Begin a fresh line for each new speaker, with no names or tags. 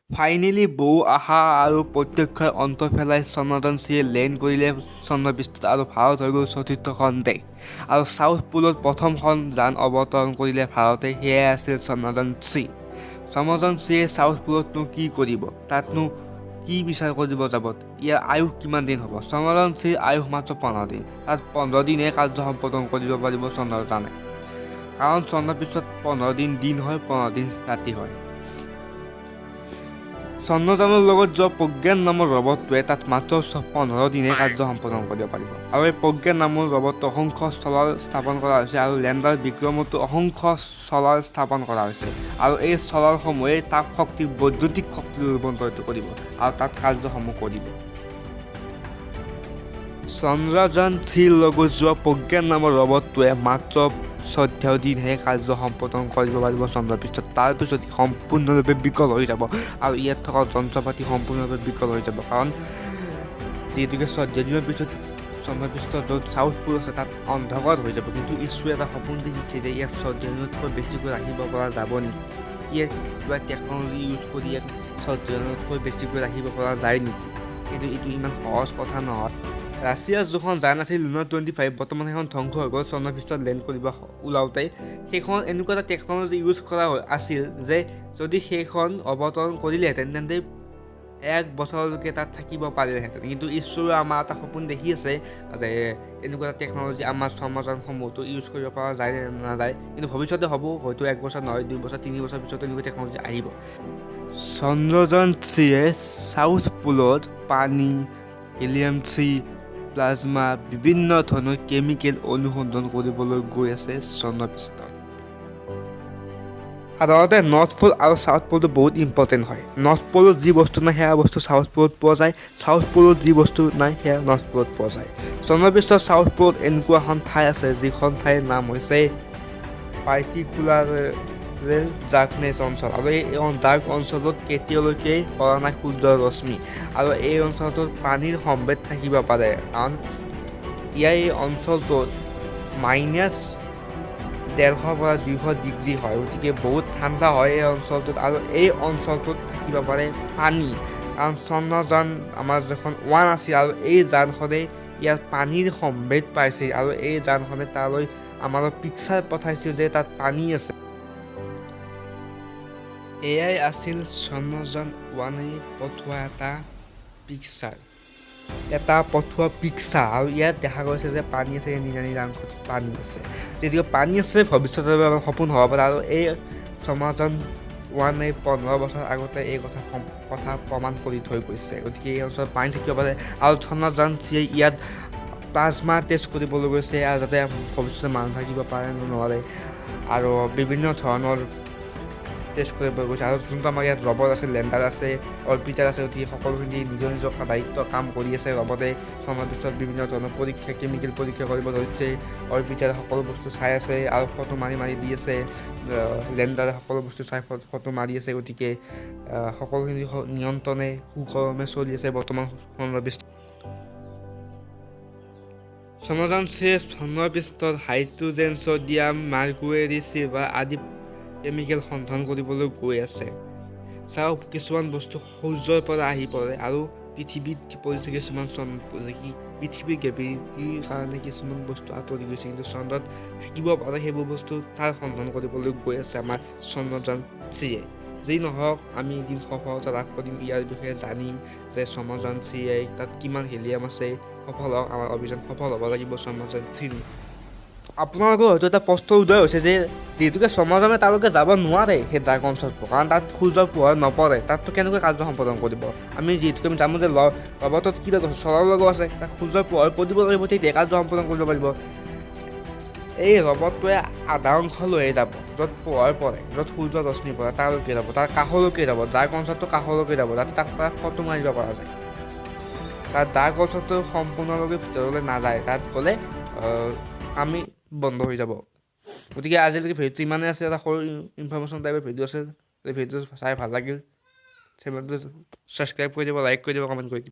Finally বহু আশা আৰু প্ৰত্যক্ষৰ অন্ত পেলাই চন্দ্ৰযান 3 লেণ্ড কৰিলে চন্দ্ৰপৃষ্ঠত আৰু ভাৰত হৈ গ'ল চতুৰ্থখন দেশ। আৰু চাউথ পোলত প্ৰথমখন যান অৱতৰণ কৰিলে ভাৰতে, সেয়াই আছিল চন্দ্ৰযান 3। চন্দ্ৰযান 3 চাউথ পোলতনো কি কৰিব, তাতনো কি বিচাৰ কৰিব যাব, ইয়াৰ আয়ুস কিমান দিন হ'ব? চন্দ্ৰযান 3 আয়ুস মাত্ৰ 15 দিন। তাত 15 দিনহে কাৰ্য সম্পাদন কৰিব পাৰিব চন্দ্ৰযানে, কাৰণ চন্দ্ৰপৃষ্ঠত 15 দিন দিন হয়, 15 দিন ৰাতি হয়। চন্দ্ৰযানৰ লগত যোৱা প্ৰজ্ঞান নামৰ ৰবটটোৱে তাত মাত্ৰ 15 দিনহে কাৰ্য সম্পাদন কৰিব পাৰিব। আৰু এই প্ৰজ্ঞান নামৰ ৰবটটো অসংখ্য চলাৰ স্থাপন কৰা হৈছে আৰু লেণ্ডাৰ বিক্ৰমতো অসংখ্য চলাৰ স্থাপন কৰা হৈছে। আৰু এই চলাৰসমূহে তাপ শক্তিক বৈদ্যুতিক শক্তিলৈ ৰূপান্তৰিত কৰিব আৰু তাত কাৰ্যসমূহ কৰিব। চন্দ্ৰযান 3 লগত যোৱা প্ৰজ্ঞান নামৰ ৰবটটোৱে মাত্ৰ 14 দিনহে কাৰ্য সম্পাদন কৰিব পাৰিব চন্দ্ৰপৃষ্ঠত। তাৰপিছত সম্পূৰ্ণৰূপে বিকল হৈ যাব আৰু ইয়াত থকা যন্ত্ৰ পাতি সম্পূৰ্ণৰূপে বিকল হৈ যাব, কাৰণ যিহেতুকে 14 দিনৰ পিছত চন্দ্ৰপৃষ্ঠত য'ত চাউথ পোল আছে তাত অন্ধকাৰ হৈ যাব। কিন্তু ঈশ্বৰে এটা সপোন দেখিছে যে ইয়াক 14 দিনতকৈ বেছিকৈ ৰাখিব পৰা যাব নেকি, ইয়াক কিবা টেকন'লজি ইউজ কৰি ইয়াক 14 দিনতকৈ বেছিকৈ ৰাখিব পৰা যায় নেকি। কিন্তু এইটো ইমান সহজ কথা নহয়। ৰাছিয়াৰ যিখন যান আছিল লুনাৰ 25, বৰ্তমান সেইখন ধ্বংস হৈ গ'ল চন্দ্ৰপৃষ্ঠত লেণ্ড কৰিব ওলাওঁতে। সেইখন এনেকুৱা এটা টেকন'লজি ইউজ কৰা আছিল যে যদি সেইখন অৱতৰণ কৰিলেহেঁতেন তেন্তে 1 বছৰলৈকে তাত থাকিব পাৰিলেহেঁতেন। কিন্তু ঈশ্বৰে আমাৰ এটা সপোন দেখি আছে যে এনেকুৱা এটা টেকন'লজি আমাৰ চন্দ্ৰযানসমূহতো ইউজ কৰিব পৰা যায় নে নাযায়। কিন্তু ভৱিষ্যতে হ'ব, হয়তো 1 বছৰ নহয়, 2 বছৰ 3 বছৰ পিছত এনেকুৱা টেকন'লজি আহিব। চন্দ্ৰযান 3 চাউথ পোলত পানী, হিলিয়াম-3, প্লাজমা, বিভিন্ন ধৰণৰ কেমিকেল অনুসন্ধান কৰিবলৈ গৈ আছে চন্দ্ৰপৃষ্ঠত। সাধাৰণতে নৰ্থ পোল আৰু চাউথ পোলটো বহুত ইম্পৰ্টেণ্ট হয়। নৰ্থ পোলত যি বস্তু নাই সেয়া বস্তু চাউথ পোলত পোৱা যায়, চাউথ পোলত যি বস্তু নাই সেয়া নৰ্থ পোলত পোৱা যায়। চন্দ্ৰপৃষ্ঠৰ চাউথ পোলত এনেকুৱা এখন ঠাই আছে যিখন ঠাইৰ নাম হৈছে পাৰ্টিকুলাৰ ডাৰ্কনেছ অঞ্চল। আৰু এই ডাৰ্ক অঞ্চলত কেতিয়ালৈকে পৰা নাই সূৰ্যৰ ৰশ্মি, আৰু এই অঞ্চলটোত পানীৰ সম্ভেদ থাকিব পাৰে, কাৰণ এই অঞ্চলটোত -150 পৰা 200 ডিগ্ৰী হয়, গতিকে বহুত ঠাণ্ডা হয় এই অঞ্চলটোত। আৰু এই অঞ্চলটোত থাকিব পাৰে পানী, কাৰণ চন্দ্ৰযান আমাৰ যিখন 1 আছিল আৰু এই যানখনে ইয়াত পানীৰ সম্ভেদ পাইছিল, আৰু এই যানখনে তালৈ আমাৰ পিকচাৰ পঠাইছিল যে তাত পানী আছে। এয়াই আছিল চন্দ্ৰযান 1এ পঠোৱা এটা পিকচাৰ, আৰু ইয়াত দেখা গৈছে যে পানী আছে, নীলা নীলা অংশত পানী আছে। যদিও পানী আছে, ভৱিষ্যতৰ বাবে অলপ সপোন হ'ব পাৰে। আৰু এই চন্দ্ৰযান 1এ 15 বছৰ আগতে এই কথা প্ৰমাণ কৰি থৈ গৈছে, গতিকে এই অঞ্চলত পানী থাকিব পাৰে। আৰু চন্দ্ৰযান 3 ইয়াত প্লাজমা টেষ্ট কৰিবলৈ গৈছে, আৰু যাতে ভৱিষ্যতে মানুহ থাকিব পাৰে নে নোৱাৰে, আৰু বিভিন্ন ধৰণৰ টেষ্ট কৰিব গৈছে। আৰু যোনটো আমাৰ ইয়াত ৰবট আছে, লেণ্ডাৰ আছে, অৰ্বিটাৰ আছে, গতিকে সকলোখিনি নিজৰ নিজৰ দায়িত্ব কাম কৰি আছে। ৰবটে চন্দ্ৰপৃষ্ঠত বিভিন্ন ধৰণৰ পৰীক্ষা, কেমিকেল পৰীক্ষা কৰিব ধৰিছে। অৰ্বিটাৰে সকলো বস্তু চাই আছে আৰু ফটো মাৰি দি আছে। লেণ্ডাৰে সকলো বস্তু চাই ফটো মাৰি আছে। গতিকে সকলোখিনি নিয়ন্ত্ৰণে সুকলমে চলি আছে বৰ্তমান চন্দ্ৰপৃষ্ঠত। চন্দ্ৰযান 3 চন্দ্ৰপৃষ্ঠত হাইড্ৰজেন, ছডিয়াম, মাৰ্কুৰী, চিলভাৰ আদি কেমিকেল সন্ধান কৰিবলৈ গৈ আছে। চাওক, কিছুমান বস্তু সূৰ্যৰ পৰা আহি পৰে আৰু পৃথিৱীত পৰিছে, কিছুমান পৃথিৱীৰ গ্ৰেভিটিৰ কাৰণে কিছুমান বস্তু আঁতৰি গৈছে, কিন্তু চন্দ্ৰত থাকিব পাৰে সেইবোৰ বস্তু তাৰ সন্ধান কৰিবলৈ গৈ আছে আমাৰ চন্দ্ৰযান 3। যি নহওক, আমি এদিন সফলতা লাভ কৰিম, ইয়াৰ বিষয়ে জানিম যে চন্দ্ৰযান 3 তাত কিমান হিলিয়াম আছে। সফল হওক, আমাৰ অভিযান সফল হ'ব লাগিব চন্দ্ৰযান 3। আপোনালোকৰ হয়তো এটা প্ৰশ্ন উদয় হৈছে যে যিহেতুকে চন্দ্ৰযানে তালৈকে যাব নোৱাৰে সেই ডাৰ্ক অঞ্চলটো, কাৰণ তাত সূৰ্যৰ পোহৰ নপৰে, তাততো কেনেকৈ কাৰ্য সম্পাদন কৰিব। আমি জানো যে ৰবটত কি লগা আছে, চলাৰ লগা আছে, তাত সূৰ্যৰ পোহৰ পৰিব লাগিব, তেতিয়া কাৰ্য সম্পাদন কৰিব পাৰিব। এই ৰবটটোৱে আধা অংশলৈহে যাব, য'ত পোহৰ পৰে, য'ত সূৰ্যৰ ৰশ্মি পৰে তালৈকে যাব, তাৰ কাষলৈকে যাব, ডাৰ্ক অঞ্চলটো কাষলৈকে যাব, যাতে তাক ফটো মাৰিব পৰা যায়। তাত ডাৰ্ক অঞ্চলটো সম্পূৰ্ণভাৱে ভিতৰলৈ নাযায়, তাত গ'লে আমি বন্ধ হৈ যাব। গতিকে আজিলৈকে ভিডিঅ'টো ইমানেই আছে, এটা সৰু ইনফৰমেশ্যন টাইপৰ ভিডিঅ' আছে। ভিডিঅ'টো চাই ভাল লাগিল, চেনেলটো ছাবস্ক্ৰাইব কৰি দিব, লাইক কৰি দিব, কমেণ্ট কৰি দিব।